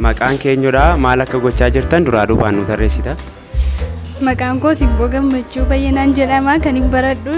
maqaan keenyudha maal akka gochaa jirtan duraa duubaan nu tarreessita. Maqaan koo Sibboo Gammachuu Bayyanaan jedhama. Kan hin baradhu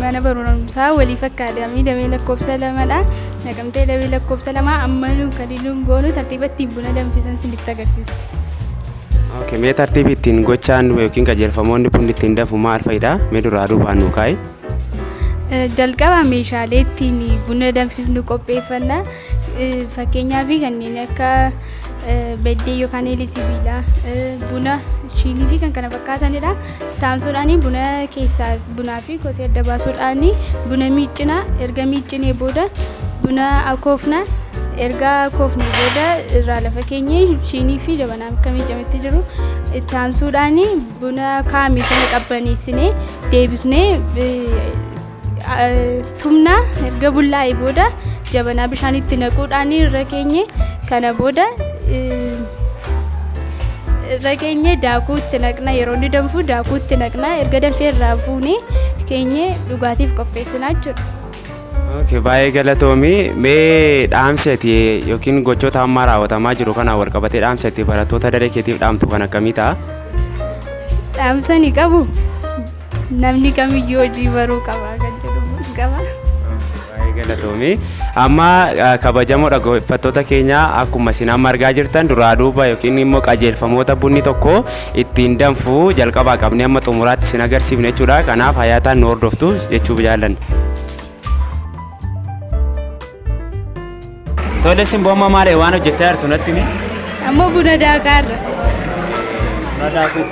mana barumsaa Waliif Akkaadaamii Damee Lakkoofsa lamadha. Naqamtee Damee Lakkoofsa lama amma kan nuun goonu tartiiba ittiin buna danfisan isinitti agarsiisa. Okay, mee tartiibi ittiin gochaan yookiin qajeelfamoonni bunni ittiin danfu maal fa'idha? Mee duraa duubaan nu kaa'i. Jalqaba meeshaalee ittiin buna danfisnu qopheeffanna. Fakkeenyaaf kanneen akka beddee yookaan eelee sibiilaa, buna, shinii fi kan kana fakkaatanidha. Taansuudhaan buna keessaa bunaa fi kosii adda baasuudhaan buna miiccina. Erga miiccinee booda buna akoofna. Erga akoofnee booda irraa lafa keenyee shinii fi jabanaa akka miiccametti jiru. Taansuudhaan buna kaa'ame sana qabbaneessinee deebisnee tumna. Erga bullaa'ee booda jabanaa bishaanitti naquudhaan irra keenye kana booda irra keenye daakuu itti naqna. Yeroo inni danfu daakuu itti naqna. Erga danfee irraa fuunee keenye dhugaatiif qopheessina jechuudha. Okay, baay'ee galatoomii. Mee dhaamsati yookiin gochoota amma raawwatamaa jiru kanaan wal qabatee dhaamsati barattoota daree keetiif dhaamtu kan akkamii ta'a? Dhaamsa ni qabu. Namni kamiyyuu hojii baruu qaba kan jedhu qaba. Baay'ee galatoomii. Amma kabajamoo dhaggeeffattoota keenya akkuma isin amma argaa jirtan duraa duuba yookiin immoo qajeelfamoota bunni tokko ittiin danfu jalqabaa qabnee amma xumuraatti isin agarsiifne jechuudha. Kanaaf hayaataan nu hordoftu jechuuf jaallanna. Tole Simboo amma maal waan hojjechaa jirtu natti himi? Ammoo buna daakaarra.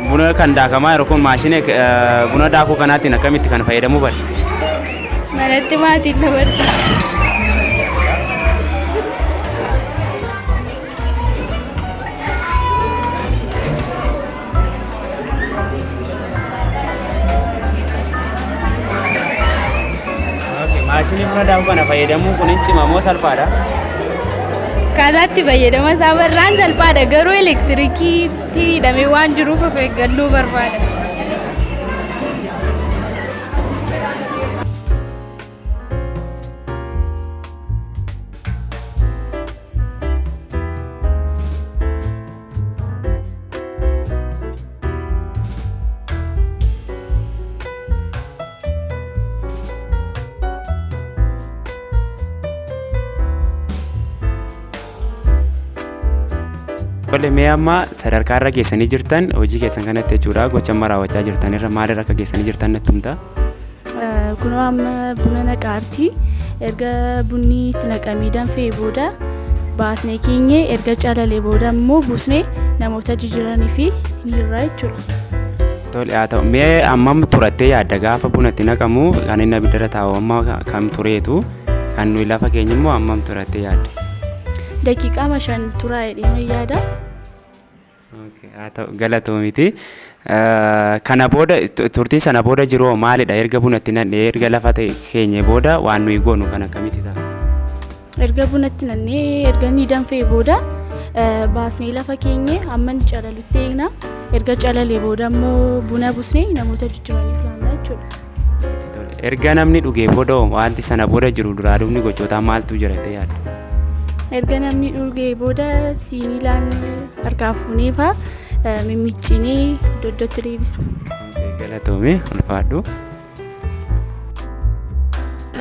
Buna kan daakamaa jiru kun maashina buna daakuu kanaatiin akkamitti kan fayyadamuu bari? Manatti maatiin dabarta. Maashinii buna daakuu kana fayyadamuun kun hin cima moo salphaadha? Kanaatti fayyadama isaa barraan salphaadha garuu elektirikiitti hidhamee waan jiruuf of eeggannoo barbaada. Tole mee amma sadarkaa irra geessanii jirtan hojii keessan kanatti jechuudha gocha amma raawwachaa jirtan irra maalirra akka geessanii jirtan natti himta? Kunoo amma buna naqaarti. Erga bunni itti naqamee danfee booda baasnee keenye erga calalee booda immoo buusnee namoota jijjiiranii fi hirraa jechuudha. Tole haa ta'u mee ammam turattee yaadda gaafa buna itti naqamu kan inni abiddara taa'u amma kam tureetu kan nuyi lafa keenya immoo ammam turattee yaadda? Daqiiqaa 5 turaa jedhee yaada. Haa ta'u galatoomiti. Kana booda turtii sana booda jiru maalidha? Erga bunatti naqnee erga lafa keenya booda waan nuyi goonu kan akkamitti ta'a? Erga bunatti naqnee erga inni danfee booda baasnee lafa keenya amma calalutti eegna. Erga calalee booda immoo buna buusnee namoota jijjiiraniif laanna jechuudha. Erga namni dhugee booda wanti sana booda jiru duraa duubni gochoota maaltu jira jettee yaadda? Erga namni dhugee booda siiniilaan harkaa fuunee fa'aa mimmiiccinee iddoo iddootti deebisna. Galatoomii ulfaadhu.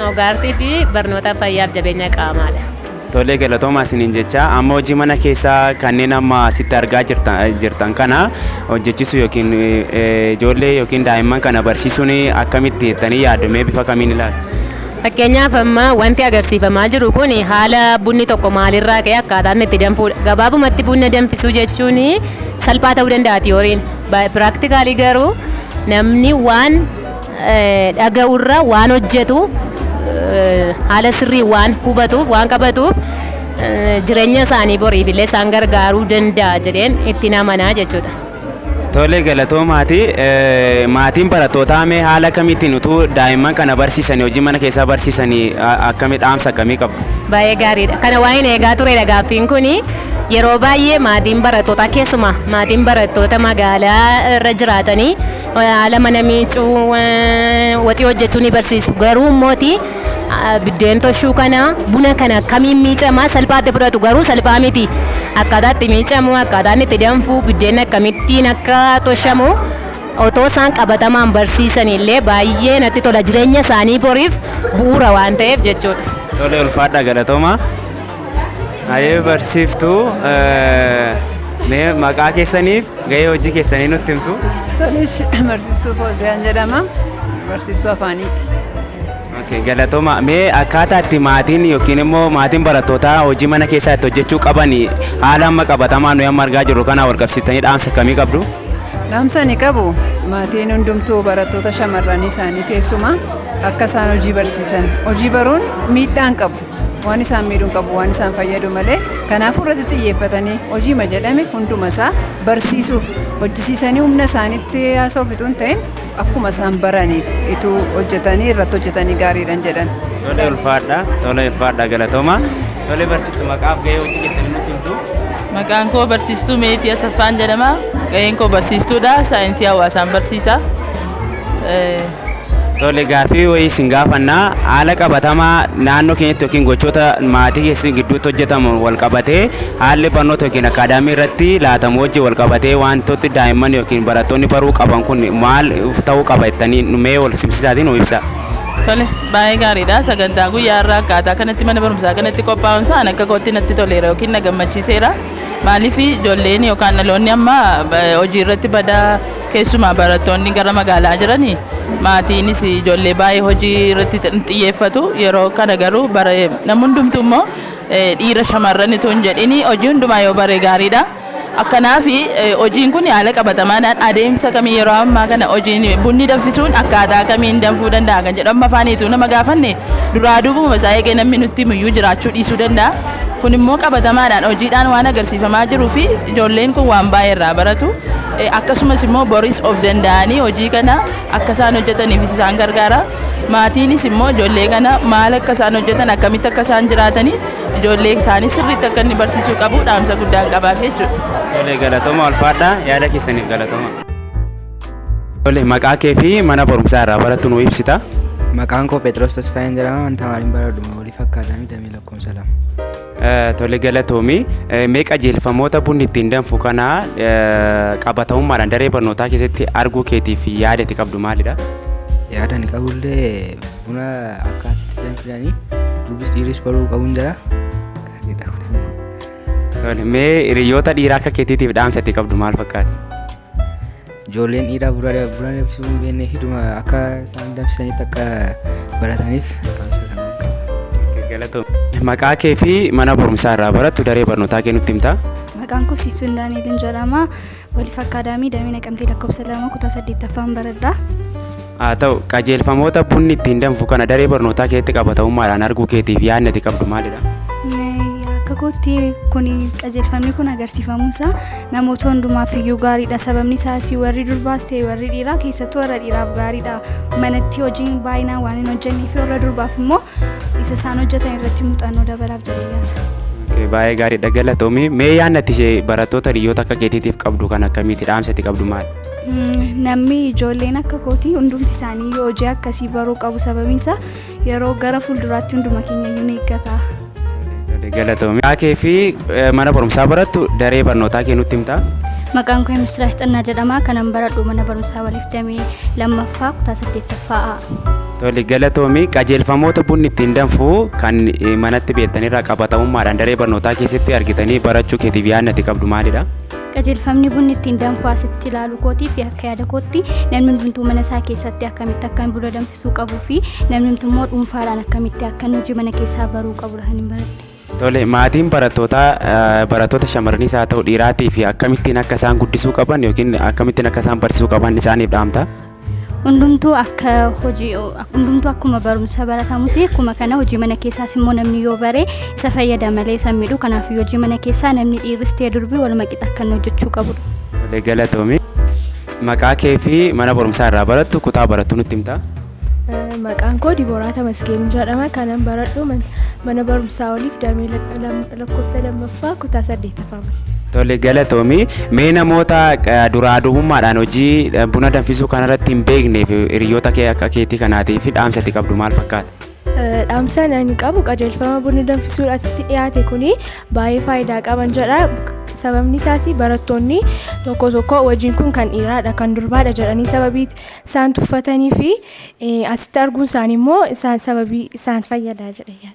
Ogaartii fi barnoota fayyaaf jabeenya qaamaadha. Tolee galatoomaa isiniin jecha amma hojii mana keessaa kanneen amma asitti argaa jirtan kana hojjechiisuu yookiin ijoollee yookiin daa'imman kana barsiisuun akkamitti jettanii yaaddu mee bifa kamiin ilaaltu? Fakkeenyaaf amma wanti agarsiifamaa jiru kun haala bunni tokko maalirraa ka'e akkaataan itti danfudha. Gabaabumatti bunna danfisuu jechuun salphaa ta'uu danda'a tiyooriin. Piraaktikaalii garuu namni waan dhaga'urra waan hojjetu haala sirrii waan hubatuuf waan qabatuuf jireenya isaanii boriif illee isaan gargaaruu danda'a jedheen itti amanaa jechuudha. Tolee galatoomaati. Maatiin barattootaa mee haala kamittiin utuu daa'imman kana barsiisanii hojii mana keessaa barsiisanii akkamii dhaamsa akkamii qabu? Baay'ee gaariidha. Kana waa'een eegaa turedha gaaffiin kuni. Yeroo baay'ee maatiin barattootaa keessumaa maatiin barattoota magaalaa irra jiraatanii haala mana miicuu waxii hojjechuu ni barsiisu. Garuu immoo biddeen toshuu kana buna kana akkamiin miicama salphaatti fudhatu garuu salphaa miti. Akkaataa itti miicamu akkaataan itti danfu biddeen akkamittiin akka toshamu otoo isaan qabatamaan barsiisan illee baay'ee natti tola jireenya isaanii boriif bu'uura waan ta'eef jechuudha. Tole ulfaadha galatooma. Ayee barsiiftuu mee maqaa keessaniif gahee hojii keessanii nutti himtu. Tolis barsiistuu Foosiyaan jedhama. Barsiistuu afaaniiti. Galatooma mee akkaataa itti maatiin yookiin immoo maatiin barattootaa hojii mana keessaa itti hojjechuu qaban haala amma qabatamaa nuyi amma argaa jirru kana wal qabsiistanii dhaamsa akkamii qabdu? Dhaamsa ni qabu. Maatiin hundumtuu barattoota shamarranii isaanii keessumaa akka isaan hojii barsiisan. Hojii baruun miidhaan qabu. Waan isaan miidhuun qabu waan isaan fayyadu malee kanaafuu irratti xiyyeeffatanii hojiima jedhame hunduma isaa barsiisuuf hojjisiisanii humna isaaniitti haasa'uuf itoo hin ta'in akkuma isaan baraniif ituu hojjetanii irratti hojjetanii gaariidhaan jedhan. Tole ulfaadha galatooma. Tole barsiiftuu maqaaf gahee hojii keessanii nutti himtu. Maqaan koo barsiistuu Meetii Asaffaan jedhama. Gaheen koo barsiistuudha. Saayinsii hawaasaan barsiisa. Tole gaaffii wayii isin gaafannaa haala qabatamaa naannoo keenyatti yookiin gochoota maatii keessi gidduutti hojjetamu wal qabatee haalli barnoota yookiin akaadaamii irratti laatamu wajjin wal qabatee wantooti daa'imman yookiin barattoonni baruu qaban kun maal ta'uu qaba jettanii mee wal simsisaatiin nu ibsa. Tole baay'ee gaariidha. Sagantaa guyyaa irraa akkaataa kanatti mana barumsaa kanatti qophaa'uun isaan akka kootti natti toleera yookiin na gammachiiseera. Maaliif ijoolleen yookaan dhaloonni amma hojii irratti badaa keessumaa barattoonni gara magaalaa jiranii maatiinis ijoollee baay'ee hojii irratti xiyyeeffatu. Yeroo kana garuu namni hundumtuu immoo dhiira shamarran itoo hin jedhini hojii hundumaa yoo bare gaariidha. Akkanaaf hojiin kun haala qabatamaadhaan adeemsa kamii yeroo ammaa kana hojiin bunni danfisuun akkaataa kamiin danfuu danda'a kan jedhamu afaaniitu nama gaafanne duraa duubuma isaa eegee namni nutti miyyuu jiraachuu dhiisuu danda'a. Kun immoo qabatamaadhaan hojiidhaan waan agarsiifamaa jiruu fi ijoolleen kun waan baay'ee irraa baratu. Akkasumas immoo boris of danda'anii hojii kana akka isaan hojjetaniif isaan gargaara. Maatiinis immoo ijoollee kana maal akka isaan hojjetan akkamitti akka isaan jiraatanii ijoollee isaanii sirriitti akka inni barsiisuu qabu dhaamsa guddaan qabaaf jechuudha. Tole galatooma ulfaadha yaada keessaniif galatooma. Tole maqaa kee fi mana barumsaa irraa barattu nu ibsita. Maqaan koo Phexros Tasfaayeen jedhama. Wanta maaliin baradhu waliif akkaataanii damee lakkoofsa lama. Tole galatoomi mee qajeelfamoota bunni ittiin danfu kana qabatamummaadhaan daree barnootaa keessatti arguu keetiif yaada itti qabdu maalidha? Yaada ni qabullee buna akkaataatti danfidanii dubbis dhiiris baruu qabuun jira. Mee hiriyoota dhiiraa akka keetiitiif dhaamsa itti qabdu maal fakkaata? Ijoolleen dhiiraa buna danfisuu hin beeknee fi akka isaan danfisanitti akka barataniif dhaamsa kana qaba. Maqaa kee fi mana barumsaa irraa barattu daree barnootaa kee nutti himtaa? Maqaan koo Siiftuun Daani'eliin jedhama. Waliif akkaadaamii damee Naqamtee lakkoofsa 2 kutaa 8ffaan baradha. Haa ta'u qajeelfamoota bunni ittiin danfu kana daree barnootaa keessatti qabatamummaadhaan arguu keetiif yaadni itti qabdu maalidha? Akka kootti kun qajeelfamni kun agarsiifamuunsa namoota hundumaaf iyyuu gaariidha. Sababni isaas warri durbaas ta'e warri dhiiraa keessattuu warra dhiiraaf gaariidha. Manatti hojiin baay'inaan waan hin hojjennee fi warra durbaaf immoo isa isaan hojjetan irratti muuxannoo dabalaaf jedhee baay'ee gaariidha galatoomi. Mee yaadni barattoota hiriyoota akka keetiitiif qabdu kan akkamiiti dhaamsa itti qabdu maali? Namni ijoolleen akka kootii hundumti isaanii hojii akkasii baruu qabu. Sababiin isaa yeroo gara fuulduraatti hunduma keenya iyyuu ni eeggata. Galatoomi. Maqaa kee fi mana barumsaa barattu daree barnootaa kee nutti himtaa? Maqaan koo Misiraash Xannaa jedhama. Kanan baradhu mana barumsaa waliif damee 2ffaa kutaa 8ffaa. Tole galatoomi. Qajeelfamoota bunni ittiin danfu kan manatti beektanirraa qabatamummaadhaan daree barnootaa keessatti argitanii barachuu keetiif yaadni itti qabdu maalidha? Qajeelfamni bunni ittiin danfu asitti ilaaluu kootii fi akka yaada kootti namni hundumtuu mana isaa keessatti akkamitti akka buna danfisuu qabuu fi namni hundumtuu dhuunfaadhaan akkamitti akka hojii mana keessaa baruu qabudha kan hin baradhe. Tole maatiin barattoota shamarraniis haa ta'u dhiiraatii fi akkamittiin akka isaan guddisuu qaban yookiin akkamittiin akka isaan barsiisuu qaban isaaniif dhaamta? Hundumtuu akkuma barumsa baratamus akkuma kana hojii mana keessaas immoo namni yoo bare isa fayyada malee isa miidhu. Kanaaf hojii mana keessaa namni dhiirris ta'e durbii waluma qixa akka hojjechuu qabudha. Tole galatoomi. Maqaa kee fi mana barumsaa irraa barattu kutaa barattu nutti himtaa? Maqaan koo Dibooraa Tamasgeen jedhama. Kanan baradhu mana barumsaa waliif damee lakkoofsa 2ffaa kutaa 8ffaa. Tole galatoomi. Mee namoota duraa duubummaadhaan hojii buna danfisuu kanarratti hin beekneef hiriyoota kee akka keetii kanaatiif dhaamsa itti qabdu maal fakkaata? dhaamsaan ani qabu qajeelfama bunni danfisuun asitti dhiyaate kuni baay'ee faayidaa qaban jedha. Sababni isaas barattoonni tokko tokko hojiin kun kan dhiiraadha kan durbaadha jedhanii sababii isaan tuffatanii fi asitti arguun isaanii immoo isaan sababii isaan fayyadaa jedha.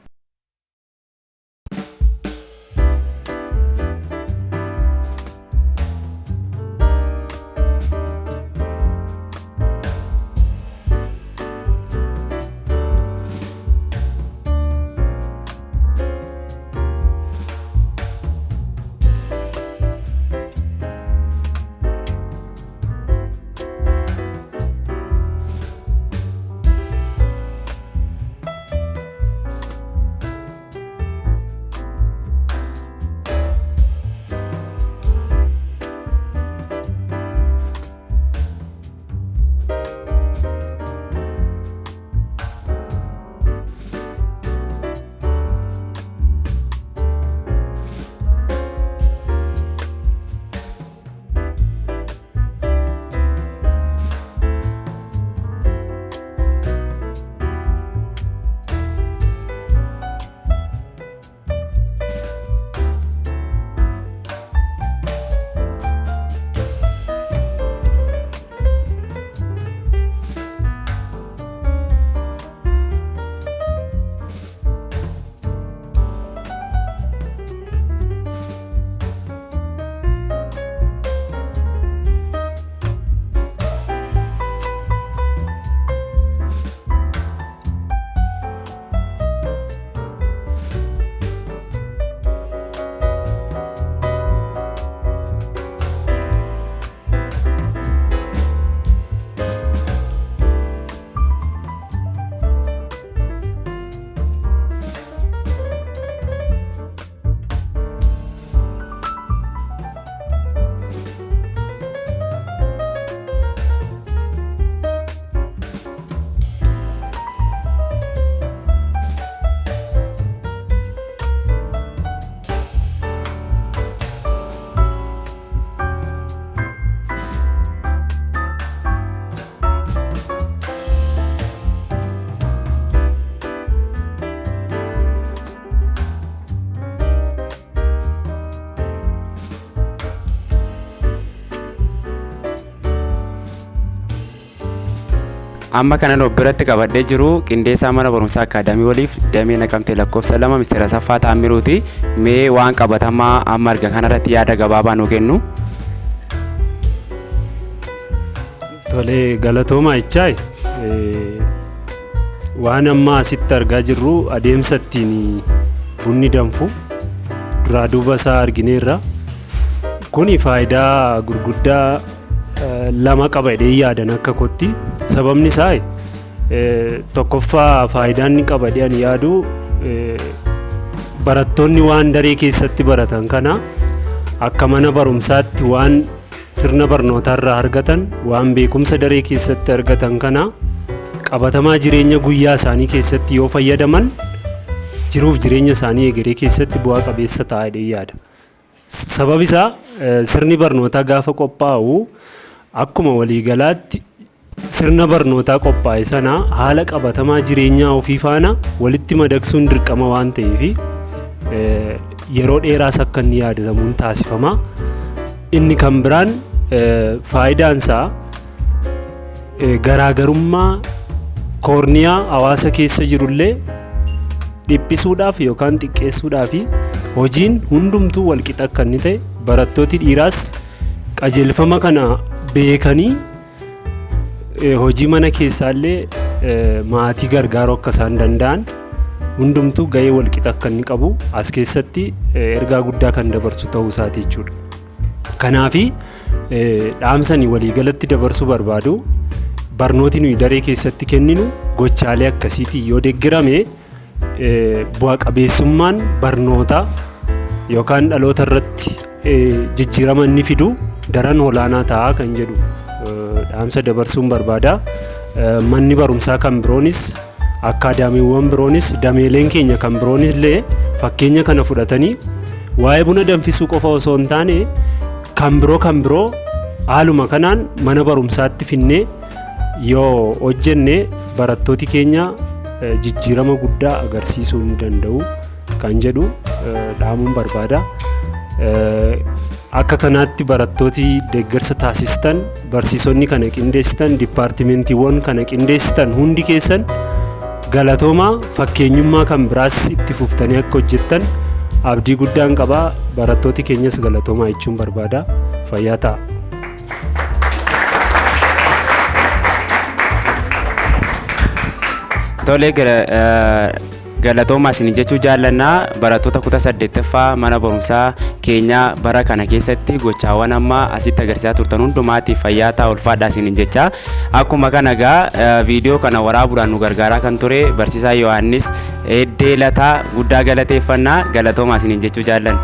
Amma kanan biratti qabadhee jiru qindeessaa mana barumsaa akaadaamii waliif damee Naqamtee lakkoofsa 2 Mr. Asaffaa Taammiruuti. Mee waan qabatamaa amma arga kanarratti yaada gabaabaa nuu kennu. Tolee, galatooma ichaay waan amma asitti argaa jirru adeemsa ittiin bunni danfu duraa duuba isaa argineerra. Kuni faayidaa gurguddaa lama qaba jedhee yaadan akka kootti. Sababni isaa tokkoffaa faayidaan inni qaba jedhee ani yaadu barattoonni waan daree keessatti baratan kana akka mana barumsaatti waan sirna barnootaarraa argatan waan beekumsa daree keessatti argatan kana qabatamaa jireenya guyyaa isaanii keessatti yoo fayyadaman jiruuf jireenya isaanii egeree keessatti bu'aa qabeessa ta'a jedhee yaada. Sababi isaa sirni barnootaa gaafa qophaa'u akkuma waliigalaatti sirna barnootaa qophaa'e sana haala qabatamaa jireenyaa ofii faana walitti madaqsuun dirqama waan ta'eef yeroo dheeraas akka inni yaadatamuun taasifama. Inni kan biraan faayidaan isaa garaagarummaa koorniyaa hawaasa keessa jirullee dhiphisuudhaaf yookaan xiqqeessuudhaaf hojiin hundumtuu walqixa akka inni ta'e barattooti dhiiraas qajeelfama kana beekanii hojii mana keessaallee maatii gargaaruu akka isaan danda'an hundumtuu gahee walqixa akka inni qabu as keessatti ergaa guddaa kan dabarsu ta'uu isaati jechuudha. Kanaafi dhaamsanii waliigalatti dabarsuu barbaadu barnooti nuyi daree keessatti kenninu gochaalee akkasiitii yoo deeggarame bu'a qabeessummaan barnootaa yookaan dhaloota irratti jijjiirama inni fidu daran olaanaa ta'a kan jedhu dhaamsa dabarsuun barbaada. Manni barumsaa kan biroonis akaadaamiiwwan biroonis dameeleen keenya kan biroonis illee fakkeenya kana fudhatanii waa'ee buna danfisuu qofa osoo hin taane kan biroo haaluma kanaan mana barumsaatti finnee yoo hojjenne barattooti keenya jijjiirama guddaa agarsiisuu ni danda'u kan jedhu dhaamuun barbaada. Akka kanaatti barattooti deeggarsa taasistan, barsiisonni kana qindeessitan, dipaartimentiiwwan kana qindeessitan hundi keessan galatoomaa, fakkeenyummaa kan biraas itti fuftanii akka hojjettan abdii guddaan qabaa. Barattooti keenyas galatoomaa jechuun barbaada. Fayyaa ta'a. Tole galatoomaa isin jechuu jaallannaa barattoota kutaa 8ffaa mana barumsaa keenya bara kana keessatti gochaawwan amma asitti agarsiisaa turtan hundumaatiif fayyaa ta'a ulfaadhaa isin jecha. Akkuma kana egaa viidiyoo kana waraabuudhaan nu gargaaraa kan ture barsiisaa Yohaannis Eddee Lataa guddaa galateeffannaa. Galatoomaa isin jechuu jaallanna.